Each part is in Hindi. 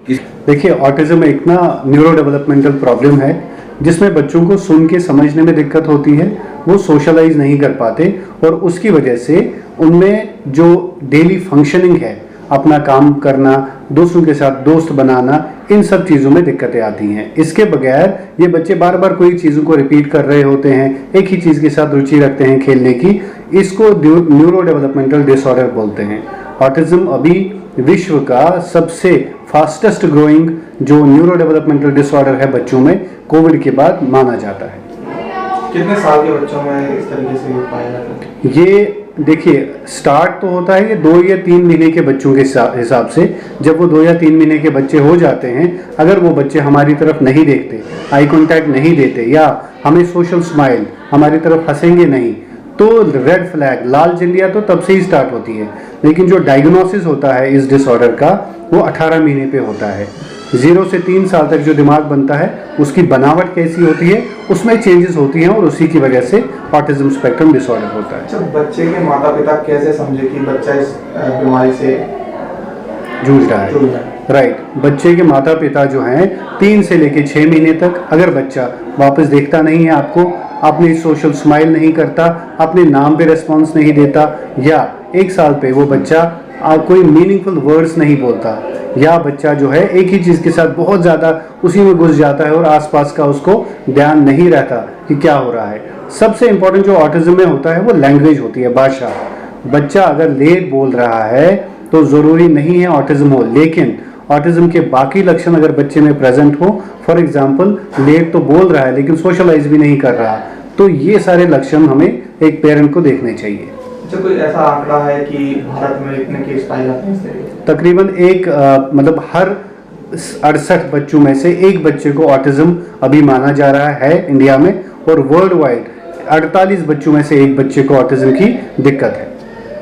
देखिए, ऑटिज्म एक ना न्यूरो डेवलपमेंटल प्रॉब्लम है जिसमें बच्चों को सुन के समझने में दिक्कत होती है, वो सोशलाइज नहीं कर पाते और उसकी वजह से उनमें जो डेली फंक्शनिंग है, अपना काम करना, दूसरों के साथ दोस्त बनाना, इन सब चीज़ों में दिक्कतें आती हैं। इसके बगैर ये बच्चे बार बार कोई चीज़ों को रिपीट कर रहे होते हैं, एक ही चीज़ के साथ रुचि रखते हैं खेलने की, इसको न्यूरो डेवलपमेंटल डिसऑर्डर बोलते हैं। ऑटिज्म अभी विश्व का सबसे फास्टेस्ट ग्रोइंग जो न्यूरो डेवलपमेंटल डिसऑर्डर है बच्चों में, कोविड के बाद माना जाता है। कितने साल के बच्चों में इस तरीके से पाया जाता है? ये देखिए, स्टार्ट तो होता है ये 2 या 3 महीने के बच्चों के हिसाब से। जब वो 2 या 3 महीने के बच्चे हो जाते हैं, अगर वो बच्चे हमारी तरफ नहीं देखते, आई कांटेक्ट नहीं देते या हमें सोशल स्माइल, हमारी तरफ हंसेंगे नहीं, तो रेड फ्लैग, लाल झंडियाँ तो तब से ही स्टार्ट होती है। लेकिन जो डायग्नोसिस होता है इस डिसऑर्डर का, वो 18 महीने पे होता है। 0 से 3 साल तक जो दिमाग बनता है, उसकी बनावट कैसी होती है, उसमें चेंजेस होती हैं और उसी की वजह से ऑटिज्म स्पेक्ट्रम डिसऑर्डर होता है। अच्छा, बच्चे के माता पिता कैसे समझे कि बच्चा इस बीमारी से जूझ रहा है? राइट, बच्चे के माता पिता जो हैं 3 से लेके 6 महीने तक, अगर बच्चा वापस देखता नहीं है आपको, अपनी सोशल स्माइल नहीं करता, अपने नाम पे रिस्पॉन्स नहीं देता, या 1 साल पे वो बच्चा कोई मीनिंगफुल वर्ड्स नहीं बोलता, या बच्चा जो है एक ही चीज़ के साथ बहुत ज़्यादा उसी में घुस जाता है और आसपास का उसको ध्यान नहीं रहता कि क्या हो रहा है। सबसे इम्पोर्टेंट जो ऑटिज्म में होता है वो लैंग्वेज होती है, भाषा। बच्चा अगर लेट बोल रहा है तो ज़रूरी नहीं है ऑटिज्म हो, लेकिन ऑटिज्म के बाकी लक्षण अगर बच्चे में प्रेजेंट हो, फॉर एग्जाम्पल लेट तो बोल रहा है लेकिन सोशलाइज भी नहीं कर रहा, तो ये सारे लक्षण हमें एक पेरेंट को देखने चाहिए। अच्छा, कोई ऐसा आंकड़ा है कि भारत में इतने केस पाए जाते हैं इस तरीके से? तकरीबन मतलब हर 68 बच्चों में से एक बच्चे को ऑटिज्म अभी माना जा रहा है इंडिया में, और वर्ल्ड वाइड 48 बच्चों में से एक बच्चे को ऑटिज्म की दिक्कत है।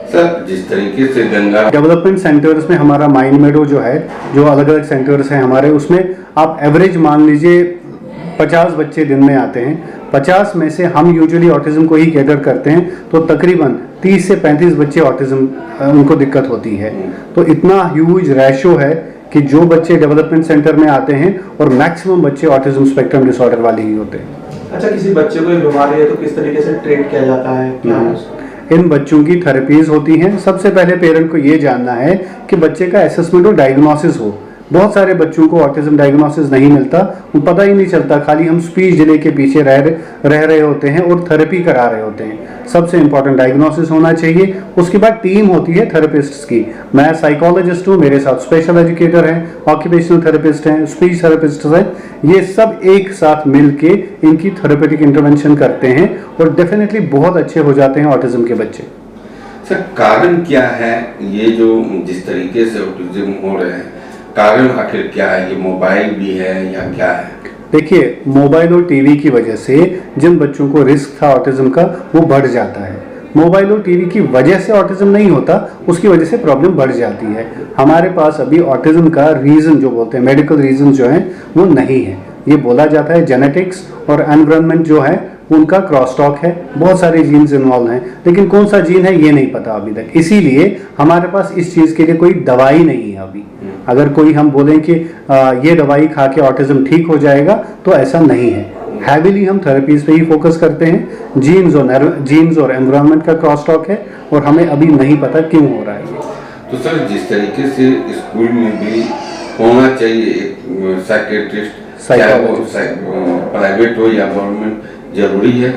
सर, जिस तरीके से गंगा डेवलपमेंट सेंटर्स में हमारा माइंड मेडो जो है, जो अलग अलग सेंटर्स हैं हमारे, उसमें आप एवरेज मान लीजिए 50 बच्चे दिन में आते हैं। 50 में से हम यूजुअली ऑटिज्म को ही कैटर करते हैं, तो तकरीबन 30 से 35 बच्चे ऑटिज्म उनको दिक्कत होती है। तो इतना ह्यूज रेशो है कि जो बच्चे डेवलपमेंट सेंटर में आते हैं और मैक्सिमम बच्चे ऑटिज्म स्पेक्ट्रम डिसऑर्डर वाले ही होते हैं। अच्छा, किसी बच्चे को ये बीमारी है तो किस तरीके से ट्रीट किया जाता है? क्या इन बच्चों की थेरेपीज होती हैं। सबसे पहले पेरेंट को ये जानना है कि बच्चे का असेसमेंट और डायग्नोसिस हो। बहुत सारे बच्चों को ऑटिज्म डायग्नोसिस नहीं मिलता, वो पता ही नहीं चलता, खाली हम स्पीच डिले के पीछे रह रहे होते हैं और थेरेपी करा रहे होते हैं। सबसे इंपॉर्टेंट डायग्नोसिस होना चाहिए। उसके बाद टीम होती है थेरेपिस्ट्स की। मैं साइकोलॉजिस्ट हूँ, मेरे साथ स्पेशल एजुकेटर हैं, ऑक्यूपेशनल थेरेपिस्ट हैं, स्पीच थेरेपिस्ट हैं। ये सब एक साथ मिलके इनकी थेरेपेटिक इंटरवेंशन करते हैं और डेफिनेटली बहुत अच्छे हो जाते हैं ऑटिज्म के बच्चे। सर, कारण क्या है ये जो जिस तरीके से ऑटिज्म हो रहे हैं, कारण आखिर क्या है? ये मोबाइल भी है या क्या है? देखिए, मोबाइल और टीवी की वजह से जिन बच्चों को रिस्क था ऑटिज्म का, वो बढ़ जाता है। मोबाइल और टीवी की वजह से ऑटिज्म नहीं होता, उसकी वजह से प्रॉब्लम बढ़ जाती है। हमारे पास अभी ऑटिज्म का रीज़न जो बोलते हैं, मेडिकल रीज़न जो है वो नहीं है। ये बोला जाता है जेनेटिक्स और एनवायरनमेंट जो है उनका क्रॉस टॉक है, बहुत सारे जीन्स इन्वॉल्व हैं, लेकिन कौन सा जीन है ये नहीं पता अभी तक। इसीलिए हमारे पास इस चीज़ के लिए कोई दवाई नहीं है अभी। अगर कोई हम बोलें कि ये दवाई खा के ऑटिज्म ठीक हो जाएगा, तो ऐसा नहीं है। हैविली हम थेरेपीज पे ही फोकस करते हैं। जीन्स और एनवायरनमेंट का क्रॉस टॉक है और हमें अभी नहीं पता क्यों हो रहा है ये। तो सर, जिस तरीके से स्कूल में भी होना चाहिए एक साइकियाट्रिस्ट, प्राइवेट हो या गवर्नमेंट, जरूरी है?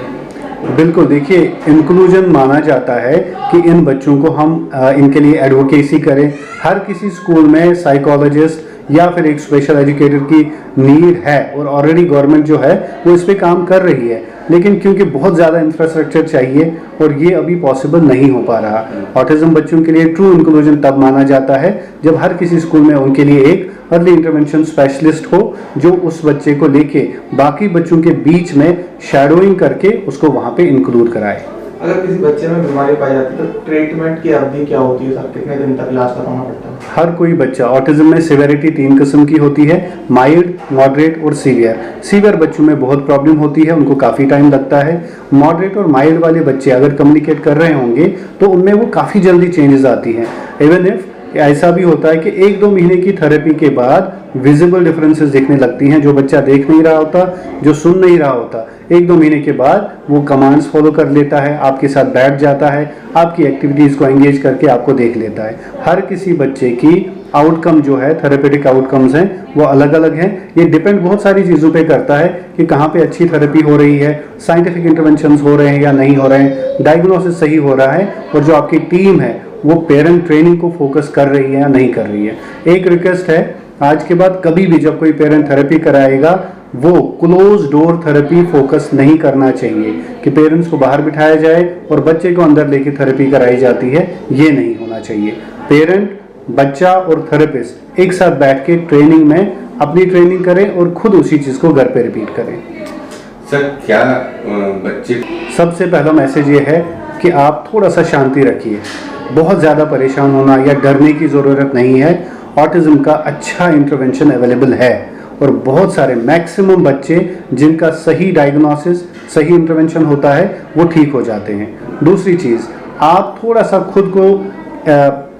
बिल्कुल। देखिए, इंक्लूजन माना जाता है कि इन बच्चों को हम इनके लिए एडवोकेसी करें। हर किसी स्कूल में साइकोलॉजिस्ट या फिर एक स्पेशल एजुकेटर की नीड है और ऑलरेडी गवर्नमेंट जो है वो इस पे काम कर रही है, लेकिन क्योंकि बहुत ज़्यादा इंफ्रास्ट्रक्चर चाहिए और ये अभी पॉसिबल नहीं हो पा रहा। ऑटिज्म बच्चों के लिए ट्रू इंक्लूजन तब माना जाता है जब हर किसी स्कूल में उनके लिए एक अर्ली इंटरवेंशन स्पेशलिस्ट हो, जो उस बच्चे को लेके बाकी बच्चों के बीच में शैडोइंग करके उसको वहाँ पे इंक्लूड कराए। अगर किसी बच्चे में बीमारी पाई जाती है तो ट्रीटमेंट की अवधि क्या होती है सर? कितने दिन तक इलाज करवाना पड़ता है? हर कोई बच्चा, ऑटिज्म में सिवियरिटी 3 किस्म की होती है, माइल्ड, मॉडरेट और सीवियर। सीवियर बच्चों में बहुत प्रॉब्लम होती है, उनको काफ़ी टाइम लगता है। मॉडरेट और माइल्ड वाले बच्चे अगर कम्युनिकेट कर रहे होंगे तो उनमें वो काफ़ी जल्दी चेंजेस आती हैं। इवन इफ ऐसा भी होता है कि 1-2 महीने की थेरेपी के बाद विजिबल डिफरेंसेस दिखने लगती हैं। जो बच्चा देख नहीं रहा होता, जो सुन नहीं रहा होता, 1-2 महीने के बाद वो कमांड्स फॉलो कर लेता है, आपके साथ बैठ जाता है, आपकी एक्टिविटीज़ को एंगेज करके आपको देख लेता है। हर किसी बच्चे की आउटकम जो है, थेरेपेटिक आउटकम्स हैं, वो अलग अलग हैं। ये डिपेंड बहुत सारी चीज़ों पे करता है कि कहाँ पे अच्छी थेरेपी हो रही है, साइंटिफिक इंटरवेंशंस हो रहे हैं या नहीं हो रहे हैं, डायग्नोसिस सही हो रहा है, और जो आपकी टीम है वो पेरेंट ट्रेनिंग को फोकस कर रही है या नहीं कर रही है। एक रिक्वेस्ट है, आज के बाद कभी भी जब कोई पेरेंट थेरेपी कराएगा, वो क्लोज डोर थेरेपी फोकस नहीं करना चाहिए कि पेरेंट्स को बाहर बिठाया जाए और बच्चे को अंदर लेके थेरेपी कराई जाती है, ये नहीं होना चाहिए। पेरेंट, बच्चा और थेरेपिस्ट एक साथ बैठ के ट्रेनिंग में अपनी ट्रेनिंग करें और खुद उसी चीज़ को घर पे रिपीट करें। सर, क्या बच्चे, सबसे पहला मैसेज ये है कि आप थोड़ा सा शांति रखिए। बहुत ज़्यादा परेशान होना या डरने की ज़रूरत नहीं है। ऑटिज़म का अच्छा इंटरवेंशन अवेलेबल है और बहुत सारे मैक्सिमम बच्चे जिनका सही डायग्नोसिस, सही इंटरवेंशन होता है, वो ठीक हो जाते हैं। दूसरी चीज़, आप थोड़ा सा खुद को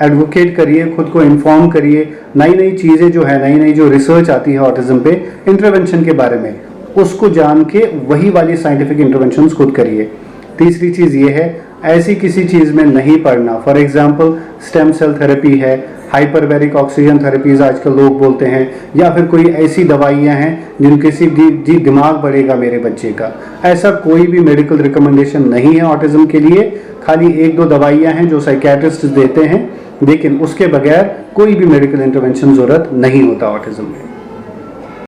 एडवोकेट करिए, खुद को इन्फॉर्म करिए। नई नई चीज़ें जो है, नई नई जो रिसर्च आती है ऑटिज़म पे इंटरवेंशन के बारे में, उसको जान के वही वाली साइंटिफिक इंटरवेंशंस खुद करिए। तीसरी चीज़ ये है, ऐसी किसी चीज़ में नहीं पड़ना। For example stem cell therapy है, हाइपरबैरिक ऑक्सीजन थेरेपीज आजकल लोग बोलते हैं, या फिर कोई ऐसी दवाइयाँ हैं जिनके से दिमाग बढ़ेगा मेरे बच्चे का। ऐसा कोई भी मेडिकल रिकमेंडेशन नहीं है ऑटिज़म के लिए। खाली 1-2 दवाइयाँ हैं जो साइकियाट्रिस्ट देते हैं, लेकिन उसके बगैर कोई भी मेडिकल इंटरवेंशन ज़रूरत नहीं होता ऑटिज़म में।